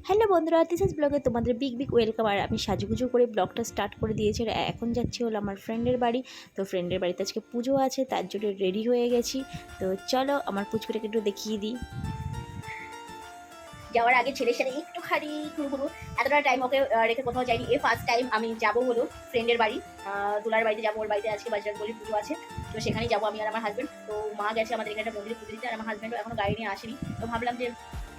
Hello বন্ধুরা, this is ব্লগে তোমাদের বিগ বিগ ওয়েলকাম। আর আমি সাজুগুজু করে ব্লগটা স্টার্ট করে দিয়েছি। আর এখন যাচ্ছি হলো আমার ফ্রেন্ডের বাড়ি। তো ফ্রেন্ডের বাড়িতে আজকে পুজো আছে, তার জন্য রেডি হয়ে গেছি। তো চলো আমার পুচকুটাকে একটু দেখিয়ে দিই। যাওয়ার আগে ছেলের সাথে একটুখানি ঘুরু এতটা টাইম ওকে রেখে কোথাও যাইনি। এই ফার্স্ট টাইম আমি যাবো হলো ফ্রেন্ডের বাড়ি, দুলার বাড়িতে যাবো। ওর বাড়িতে আজকে বজরংবলী পুজো আছে, তো সেখানেই যাবো আমি আর আমার হাজব্যান্ড। তো মা গেছে আমাদের এখানে মন্দিরে পুজো দিতে, আর আমার হাজব্যান্ডও এখনো গাড়ি নিয়ে আসেনি। তো ভাবলাম যে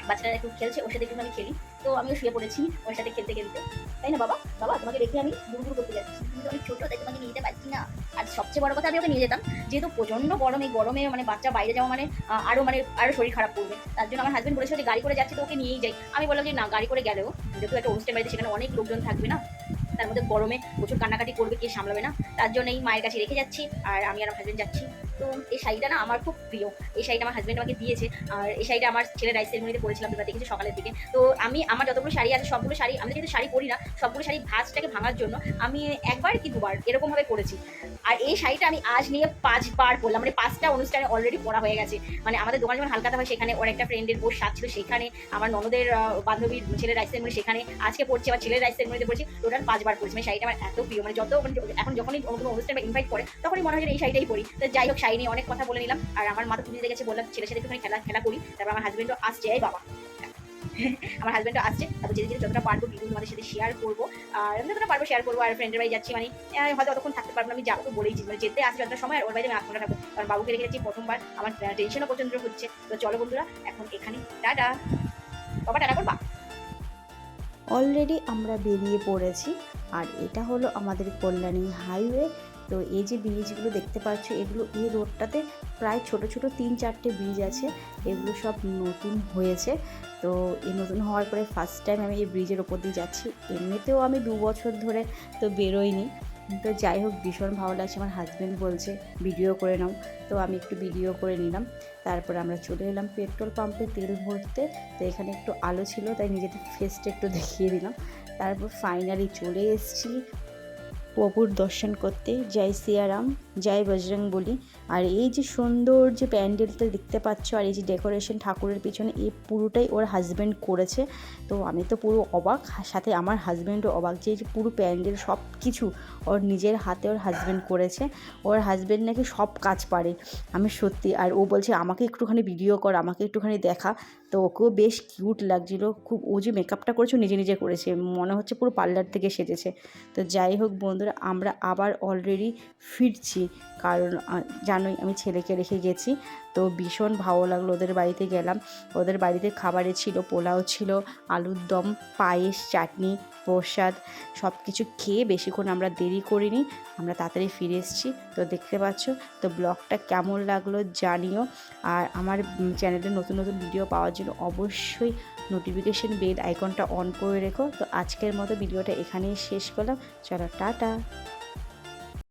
বাচ্চারা একটু খেলছে, ওর সাথে একটু আমি খেলি। তো আমিও শুয়ে পড়েছি ওর সাথে খেলতে খেলতে। তাই না বাবা? বাবা তোমাকে রেখে আমি ঘুরঘুর করতে যাচ্ছি, তুমি তো অনেক ছোটো, তাই তোমাকে নিয়ে যেতে পারছি না। আর সবচেয়ে বড় কথা, আমি ওকে নিয়ে যেতাম, যেহেতু প্রচন্ড গরম, এই গরমে মানে বাচ্চা বাইরে যাওয়া মানে আরো শরীর খারাপ করবে। তার জন্য আমার হাজব্যান্ড বলেছিল যে গাড়ি করে যাচ্ছি, তো ওকে নিয়েই যাই। আমি বললাম যে না, গাড়ি করে গেলেও যেহেতু একটা অনুষ্ঠান বাড়িতে, সেখানে অনেক লোকজন থাকবে না, তার মধ্যে গরমে প্রচুর কান্নাকাটি করবে, কে সামলাবে না। তার জন্য এই মায়ের কাছে রেখে যাচ্ছি, আর আমি আর আমার হাজব্যান্ড যাচ্ছি। তো এই শাড়িটা না আমার খুব প্রিয়, এই শাড়িটা আমার হাজব্যান্ড আমাকে দিয়েছে। আর এই শাড়িটা আমার ছেলের রাইস সেরেমনিতে পরেছিলাম, তোমরা দেখেছি সকালের দিকে। তো আমার যতগুলো শাড়ি আছে, সবগুলো শাড়ি, আমি যেহেতু শাড়ি পরি না, সবগুলো শাড়ি ভাঁজটাকে ভাঙার জন্য আমি একবার কি দুবার এরকমভাবে পরেছি। আর এই শাড়িটা আমি আজ নিয়ে 5বার পরলাম, মানে 5টা অনুষ্ঠানে অলরেডি পরা হয়ে গেছে। মানে আমাদের দোকানে যেমন হালকাতা হয়, সেখানে ওর একটা ফ্রেন্ডের বোর সাথ ছিল সেখানে, আমার ননদের বান্ধবীর ছেলের রাইস সেরেমনি সেখানে, আজকে পড়ছি আবার ছেলের রাইস সেরেমনিতে পড়ছি। টোটাল 5বার পড়ছি। মানে শাড়িটা আমার এত প্রিয়, মানে এখন যখনই কোনো অনুষ্ঠানে ইনভাইট করে, তখনই মনে হয় যে এই শাড়িটাই পরি। তো যাই হোক, শাড়ি নিয়ে অনেক কথা বলে নিলাম। আর আমার মা তো পুজো দিতে গেছে, বললাম ছেলের সাথে একটুখানি খেলা করি। তারপর আমার হাজব্যান্ডও আসছে, এই বাবা আমার হাজব্যান্ডও আসছে। তারপর যেতে যেতে যতটা পারবো ভিডিও তোমাদের সাথে শেয়ার করবো, আর আমি যতটা পারবো শেয়ার করবো। আর ফ্রেন্ডের বাড়ি যাচ্ছি, মানে হয়তো অতক্ষণ থাকতে পারবো না, আমি যাবো তো বলেইছি, মানে যেতে আসি যতটা সময়, আর ওর বাড়িতে আমি 8 ঘন্টা থাকবো, কারণ বাবুকে রেখে যাচ্ছি প্রথমবার। আমার টেনশনও প্রচন্ড হচ্ছে। তো চলো বন্ধুরা, এখন এখানে টাটা। বাবা টাটা করবা? অলরেডি আমরা বেরিয়ে পড়েছি। আর এটা হলো আমাদের কল্যাণী হাইওয়ে। তো এই যে ব্রিজগুলো দেখতে পাচ্ছ, এগুলো এই রোডটাতে প্রায় ছোট ছোট 3-4টে ব্রিজ আছে। এগুলো সব নতুন হয়েছে। তো এই নতুন হওয়ার পরে ফার্স্ট টাইম আমি এই ব্রিজের ওপর দিয়ে যাচ্ছি। এমনিতেও আমি 2 বছর ধরে তো বেরোইনি। তো যাই হোক, ভীষণ ভালো লাগছে। আমার হাজব্যান্ড বলছে ভিডিও করে নাও, তো আমি একটু ভিডিও করে নিলাম। তারপর আমরা চলে এলাম পেট্রোল পাম্পে তেল ভরতে। তো এখানে একটু আলো ছিল, তাই নিজেদের ফেসটা একটু দেখিয়ে দিলাম। তারপর ফাইনালি চলে এসেছি প্রভুর দর্শন করতে। জয় সিয়ারাম, জয় বজরংবলী। আর এই যে সুন্দর যে প্যান্ডেলটা দেখতে পাচ্ছ, আর এই যে ডেকোরেশন ঠাকুরের পিছনে, এই পুরোটাই ওর হাজব্যান্ড করেছে। তো আমি তো পুরো অবাক, সাথে আমার হাজব্যান্ডও অবাক যে এই যে পুরো প্যান্ডেল সব কিছু ওর নিজের হাতে ওর হাজব্যান্ড করেছে। ওর হাজব্যান্ড নাকি সব কাজ পারে, আমি সত্যি। আর ও বলছে আমাকে একটুখানি ভিডিও কর, আমাকে একটুখানি দেখা। তো ওকেও বেশ কিউট লাগছিল খুব। ও যে মেকআপটা করেছে নিজে নিজে করেছে, মনে হচ্ছে পুরো পার্লার থেকে সেজেছে। তো যাই হোক বন্ধুরা, আমরা আবার অলরেডি ফিরছি, কারণ জানোই আমি ছেলেকে রেখে গেছি। তো ভীষণ ভালো লাগলো, ওদের বাড়িতে গেলাম। ওদের বাড়িতে খাবারে ছিল পোলাও, ছিল আলুর দম, পায়েস, চাটনি, প্রসাদ, সব কিছু খেয়ে বেশিক্ষণ আমরা দেরি করিনি, আমরা তাড়াতাড়ি ফিরে এসেছি। তো দেখতে পাচ্ছ। তো ব্লগটা কেমন লাগলো জানিও। আর আমার চ্যানেলে নতুন নতুন ভিডিও পাওয়ার জন্য অবশ্যই নোটিফিকেশন বেল আইকনটা অন করে রেখো। তো আজকের মতো ভিডিওটা এখানেই শেষ করলাম। চলো টাটা।